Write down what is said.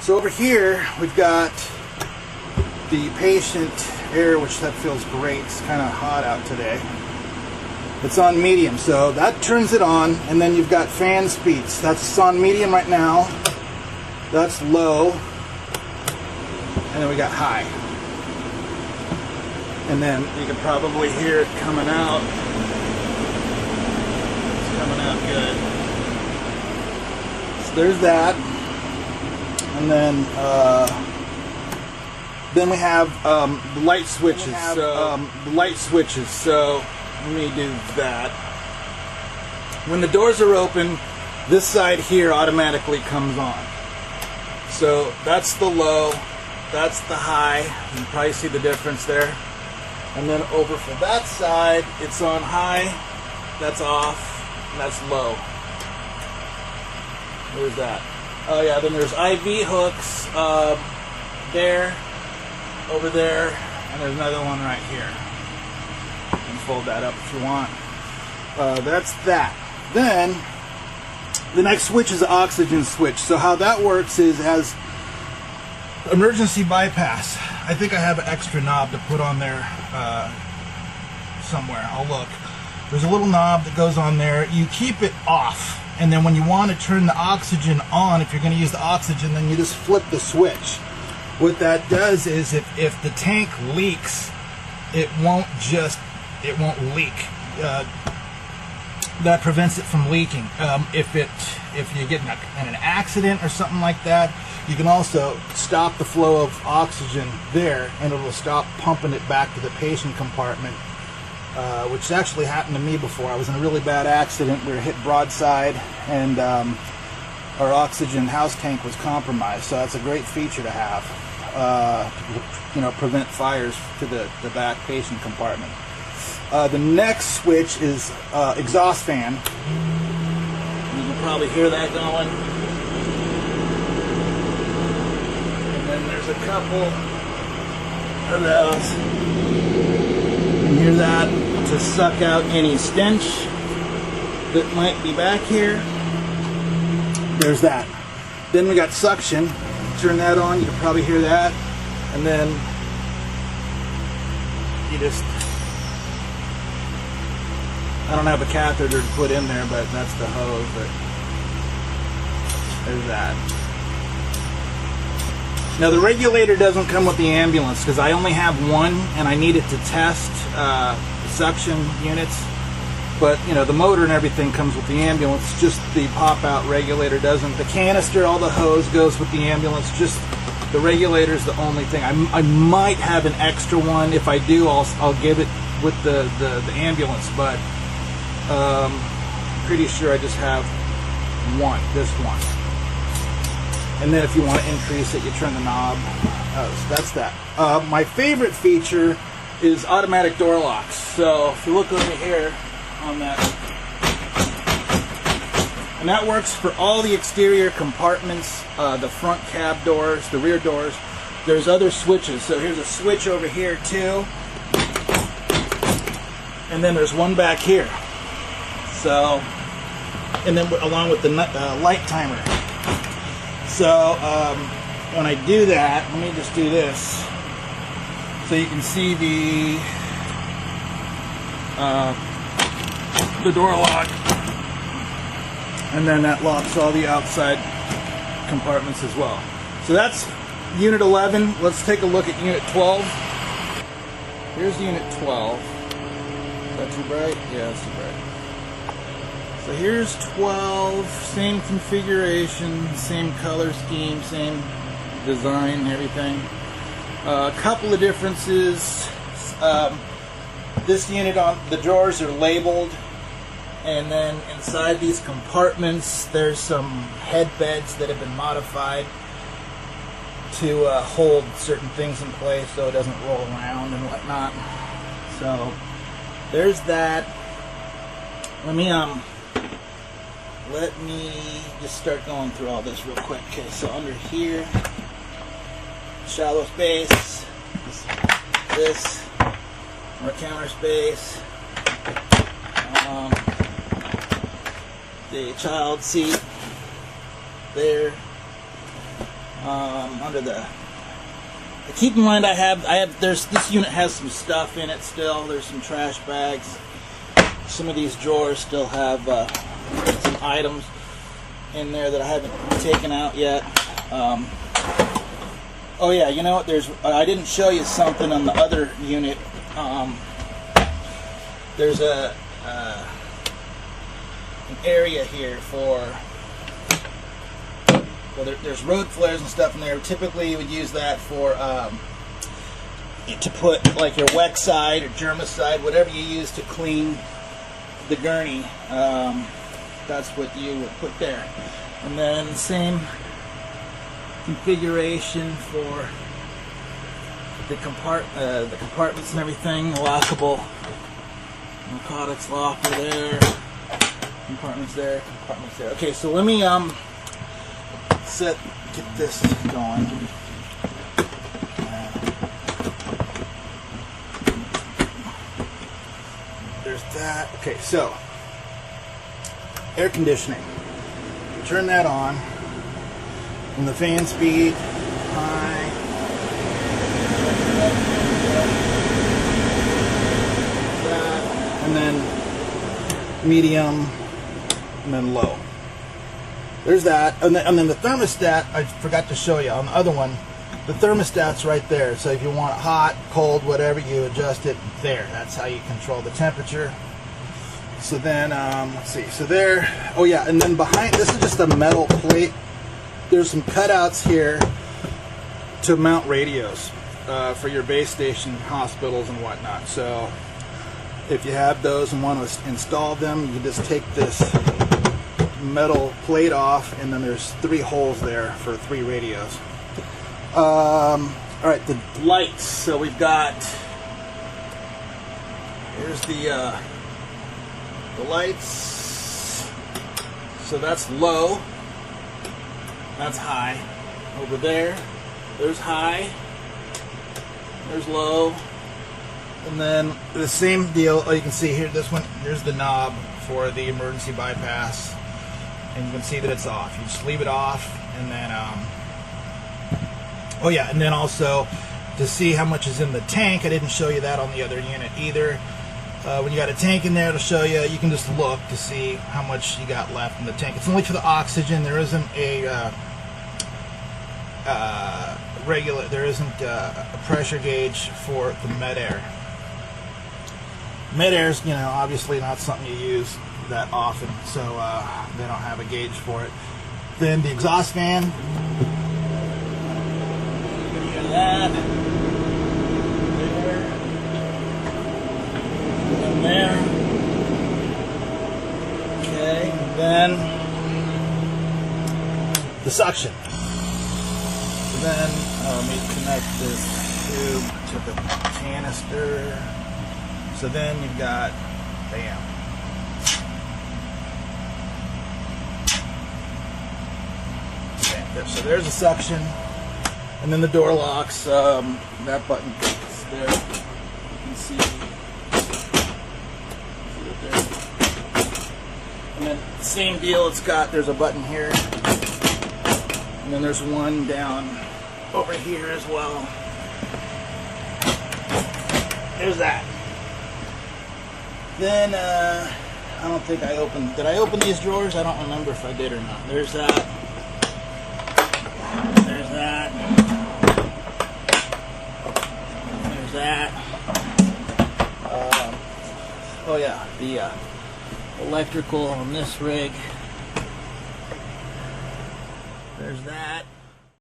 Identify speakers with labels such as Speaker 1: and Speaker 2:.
Speaker 1: So over here we've got the patient air, which that feels great. It's kind of hot out today. It's on medium, so that turns it on, and then you've got fan speeds. That's on medium right now. That's low, and then we got high. And then you can probably hear it coming out. It's coming out good. So there's that. And then we have the light switches. So let me do that. When the doors are open, this side here automatically comes on. So that's the low, that's the high. You can probably see the difference there. And then over for that side, it's on high, that's off, and that's low. Where's that? Oh yeah, then there's IV hooks there, over there, and there's another one right here. You can fold that up if you want. That's that. Then, the next switch is the oxygen switch. So how that works is it has emergency bypass. I think I have an extra knob to put on there somewhere. I'll look. There's a little knob that goes on there. You keep it off, and then when you want to turn the oxygen on, if you're going to use the oxygen, then you just flip the switch. What that does is if the tank leaks, it won't leak. That prevents it from leaking. If you get in an accident or something like that, you can also stop the flow of oxygen there, and it will stop pumping it back to the patient compartment, which actually happened to me before. I was in a really bad accident. We were hit broadside, and our oxygen house tank was compromised. So that's a great feature to have, to prevent fires to the back patient compartment. The next switch is exhaust fan. You can probably hear that going. And then there's a couple of those. You can hear that to suck out any stench that might be back here. There's that. Then we got suction. Turn that on, you can probably hear that. And then you just... I don't have a catheter to put in there, but that's the hose. But there's that. Now the regulator doesn't come with the ambulance because I only have one, and I need it to test suction units. But the motor and everything comes with the ambulance. Just the pop-out regulator doesn't. The canister, all the hose goes with the ambulance. Just the regulator is the only thing. I might have an extra one. If I do, I'll give it with the ambulance, but. Pretty sure I just have this one. And then if you want to increase it, you turn the knob. So that's that. My favorite feature is automatic door locks. So if you look over here on that, and that works for all the exterior compartments, the front cab doors, the rear doors. There's other switches. So here's a switch over here too. And then there's one back here. So, and then along with the light timer. So when I do that, let me just do this. So you can see the door lock, and then that locks all the outside compartments as well. So that's unit 11. Let's take a look at unit 12. Here's unit 12. Is that too bright? Yeah, that's too bright. So here's 12, same configuration, same color scheme, same design and everything. A couple of differences. This unit, the drawers are labeled, and then inside these compartments there's some head beds that have been modified to hold certain things in place so it doesn't roll around and whatnot. So there's that. Let me just start going through all this real quick. Okay, so under here, shallow space, this, more counter space, the child seat there, under the. Keep in mind, this unit has some stuff in it still. There's some trash bags. Some of these drawers still have some items in there that I haven't taken out yet. Oh yeah, you know what? I didn't show you something on the other unit. There's an area here for. Well, there's road flares and stuff in there. Typically, you would use that for to put like your Wexide or Germicide, whatever you use to clean the gurney. That's what you would put there. And then same configuration for the compartments and everything. Lockable narcotics locker there. Compartments there. Compartments there. Okay, so let me get this going. There's that. Okay, so air conditioning. Turn that on. And the fan speed high. That, and then medium, and then low. There's that, and then the thermostat, I forgot to show you on the other one, the thermostat's right there. So if you want it hot, cold, whatever, you adjust it there. That's how you control the temperature. So then, let's see, so there, oh yeah, and then behind, this is just a metal plate. There's some cutouts here to mount radios for your base station, hospitals, and whatnot. So if you have those and want to install them, you can just take this metal plate off, and then there's 3 holes there for 3 radios. All right, the lights. So we've got, here's the lights. So that's low. That's high. Over there, there's high. There's low. And then the same deal. Oh, you can see here, this one, here's the knob for the emergency bypass. And you can see that it's off. You just leave it off, and then, oh yeah, and then also to see how much is in the tank. I didn't show you that on the other unit either. When you got a tank in there, it'll show you. You can just look to see how much you got left in the tank. It's only for the oxygen. There isn't a pressure gauge for the med air. Med air's, you know, obviously not something you use that often, so they don't have a gauge for it. Then the exhaust fan. Hear that. There. And there. Okay, and then the suction. So then let me connect this tube to the canister. So then you've got, bam. So there's a suction, and then the door locks. That button is there. You can see it there. And then same deal. There's a button here, and then there's one down over here as well. There's that. Then I don't think I opened. Did I open these drawers? I don't remember if I did or not. There's that. There's that. There's that. Oh yeah, the electrical on this rig. There's that.